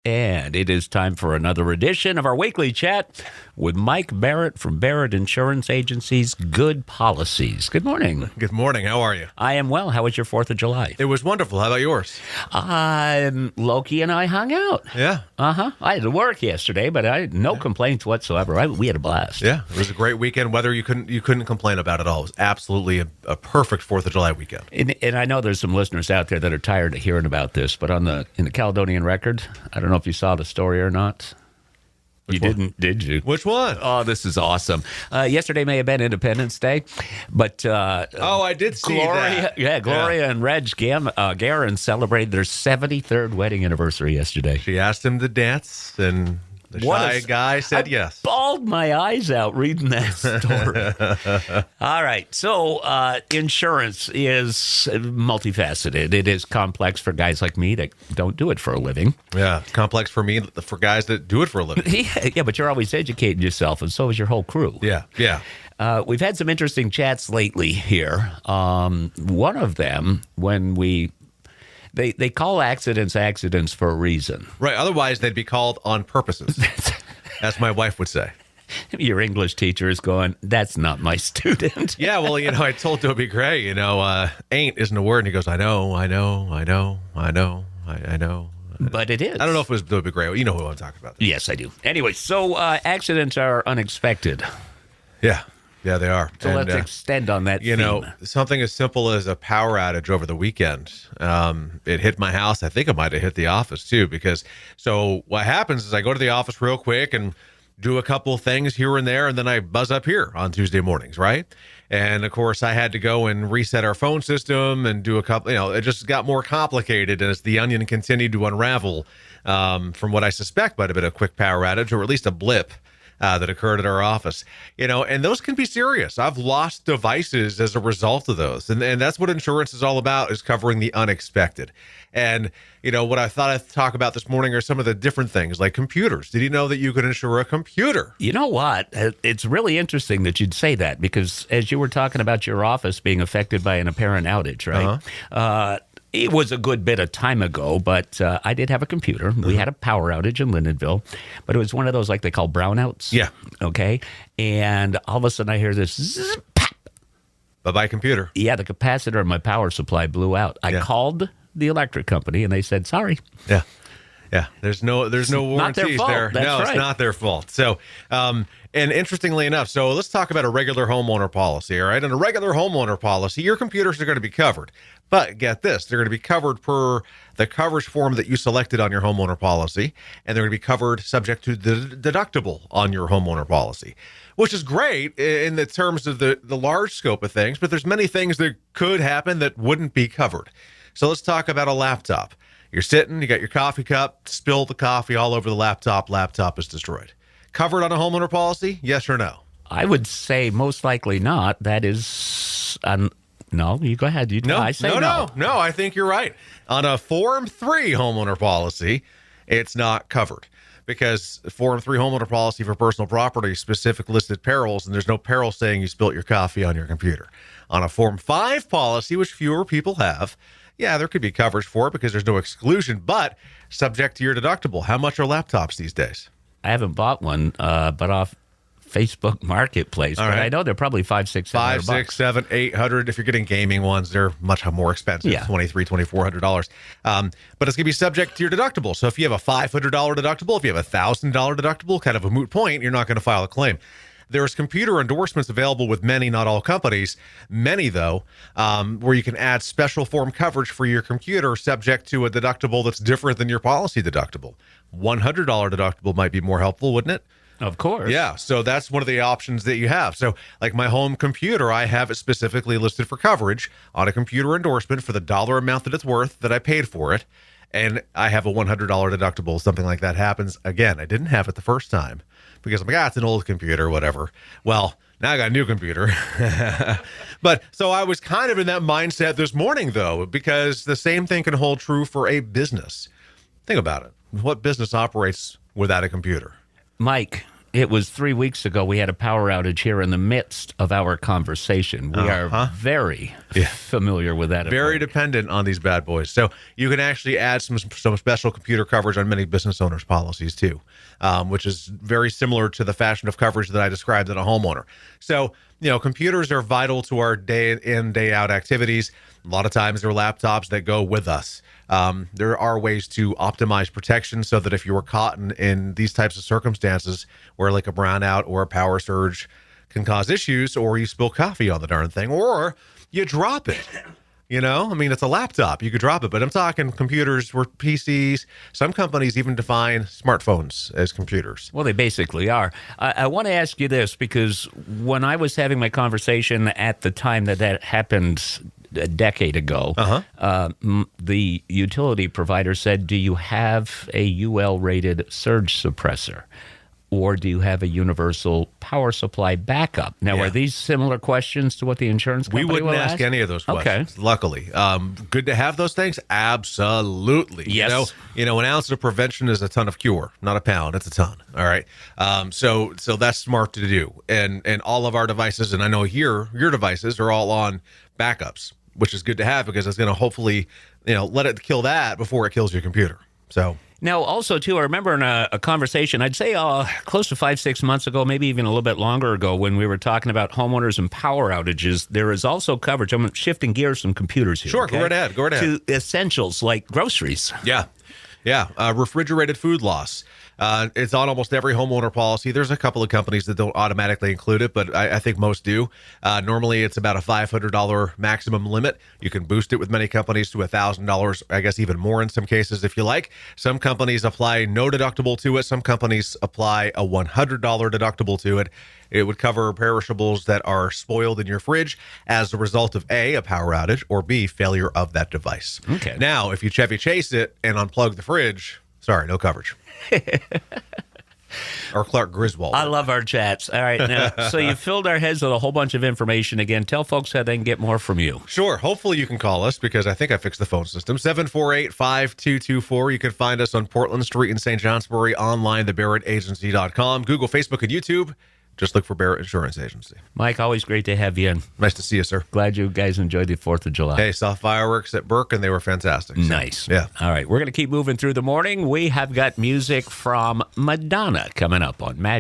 And it is time for another edition of our weekly chat with Mike Barrett from Barrett Insurance Agency's Good Policies. Good morning. Good morning. How are you? I am well. How was your 4th of July? It was wonderful. How about yours? Loki and I hung out. Yeah. I had to work yesterday, but I had no complaints whatsoever. We had a blast. Yeah. It was a great weekend. Weather you couldn't complain about at all. It was absolutely a perfect 4th of July weekend. And I know there's some listeners out there that are tired of hearing about this, but in the Caledonian Record, I don't know if you saw the story or not. You didn't, did you? Which one? Oh, this is awesome. Yesterday may have been Independence Day, but I did see Gloria, that. Yeah, Gloria and Reg Guerin celebrated their 73rd wedding anniversary yesterday. She asked him to dance, and the shy guy said yes. Bawled my eyes out reading that story. All right, so insurance is multifaceted. It is complex for guys like me that don't do it for a living. Yeah, it's complex for me, for guys that do it for a living. Yeah, but you're always educating yourself, and so is your whole crew. Yeah. We've had some interesting chats lately here. One of them, when They call accidents for a reason. Right. Otherwise, they'd be called on purposes, as my wife would say. Your English teacher is going, that's not my student. Yeah, well, I told Toby Gray, ain't isn't a word. And he goes, I know. But it is. I don't know if it was Toby Gray. You know who I'm talking about. Yes, I do. Anyway, so accidents are unexpected. Yeah, they are. So let's extend on that theme. Something as simple as a power outage over the weekend. It hit my house. I think it might have hit the office too, so what happens is I go to the office real quick and do a couple of things here and there, and then I buzz up here on Tuesday mornings, right? And of course, I had to go and reset our phone system and do a couple, it just got more complicated as the onion continued to unravel from what I suspect might have been a quick power outage, or at least a blip that occurred at our office, and those can be serious. I've lost devices as a result of those. And that's what insurance is all about, is covering the unexpected. And, what I thought I'd talk about this morning are some of the different things like computers. Did you know that you could insure a computer? You know what? It's really interesting that you'd say that, because as you were talking about your office being affected by an apparent outage, right? It was a good bit of time ago, but I did have a computer. We had a power outage in Lindenville, but it was one of those like they call brownouts. Yeah. Okay. And all of a sudden I hear this zzz, pop. Bye-bye computer. Yeah, the capacitor of my power supply blew out. I called the electric company and they said, sorry. Yeah. Yeah, there's no warranties there. That's no, right. It's not their fault. So, and interestingly enough, so let's talk about a regular homeowner policy, all right? In a regular homeowner policy, your computers are going to be covered. But get this, they're going to be covered per the coverage form that you selected on your homeowner policy, and they're going to be covered subject to the deductible on your homeowner policy, which is great in the terms of the large scope of things, but there's many things that could happen that wouldn't be covered. So let's talk about a laptop. You're sitting, you got your coffee cup, spill the coffee all over the laptop is destroyed. Covered on a homeowner policy, yes or no? I would say most likely not. That is, no, you go ahead. I say no. No, I think you're right. On a Form 3 homeowner policy, it's not covered, because Form 3 homeowner policy for personal property specific listed perils, and there's no peril saying you spilt your coffee on your computer. On a Form 5 policy, which fewer people have, yeah, there could be coverage for it because there's no exclusion, but subject to your deductible. How much are laptops these days? I haven't bought one, but off Facebook Marketplace. All but right. I know they're probably $500, $600. $500, $600, $700, $800. If you're getting gaming ones, they're much more expensive. Yeah. $2,300, $2,400. But it's going to be subject to your deductible. So if you have a $500 deductible, if you have a $1,000 deductible, kind of a moot point, you're not going to file a claim. There's computer endorsements available with many, not all companies. Many, though, where you can add special form coverage for your computer subject to a deductible that's different than your policy deductible. $100 deductible might be more helpful, wouldn't it? Of course. Yeah, so that's one of the options that you have. So like my home computer, I have it specifically listed for coverage on a computer endorsement for the dollar amount that it's worth that I paid for it. And I have a $100 deductible. Something like that happens. Again, I didn't have it the first time because I'm like, it's an old computer, whatever. Well, now I got a new computer. But so I was kind of in that mindset this morning, though, because the same thing can hold true for a business. Think about it. What business operates without a computer? Mike, It was 3 weeks ago. We had a power outage here in the midst of our conversation. We are very familiar with that. Very dependent on these bad boys. So you can actually add some special computer coverage on many business owners' policies too, which is very similar to the fashion of coverage that I described in a homeowner. So, computers are vital to our day in, day out activities. A lot of times they're laptops that go with us. There are ways to optimize protection so that if you were caught in these types of circumstances where like a brownout or a power surge can cause issues, or you spill coffee on the darn thing, or you drop it. It's a laptop. You could drop it, but I'm talking computers or PCs. Some companies even define smartphones as computers. Well, they basically are. I want to ask you this, because when I was having my conversation at the time that happened a decade ago, the utility provider said, do you have a UL-rated surge suppressor? Or do you have a universal power supply backup? Now, are these similar questions to what the insurance company We wouldn't ask ask? any of those questions, luckily. Good to have those things? Absolutely. Yes. An ounce of prevention is a ton of cure, not a pound. It's a ton. All right. So that's smart to do. And all of our devices, and I know here, your devices are all on backups, which is good to have because it's going to hopefully, let it kill that before it kills your computer. So... Now, also, too, I remember in a conversation, I'd say close to 5-6 months ago, maybe even a little bit longer ago, when we were talking about homeowners and power outages, there is also coverage. I'm shifting gears from computers here. Sure, okay? Go right ahead. To essentials like groceries. Yeah. Refrigerated food loss. It's on almost every homeowner policy. There's a couple of companies that don't automatically include it, but I think most do. Normally, it's about a $500 maximum limit. You can boost it with many companies to $1,000, I guess even more in some cases if you like. Some companies apply no deductible to it. Some companies apply a $100 deductible to it. It would cover perishables that are spoiled in your fridge as a result of A, power outage, or B, failure of that device. Okay. Now, if you Chevy Chase it and unplug the fridge, sorry, no coverage. Or Clark Griswold. I love our chats. All right. Now, so you filled our heads with a whole bunch of information. Again, tell folks how they can get more from you. Sure. Hopefully you can call us because I think I fixed the phone system. 748-5224. You can find us on Portland Street in St. Johnsbury, online, thebarrettagency.com, Google, Facebook, and YouTube. Just look for Barrett Insurance Agency. Mike, always great to have you in. Nice to see you, sir. Glad you guys enjoyed the 4th of July. Hey, saw fireworks at Burke, and they were fantastic. So, nice. Yeah. All right, we're going to keep moving through the morning. We have got music from Madonna coming up on Magic.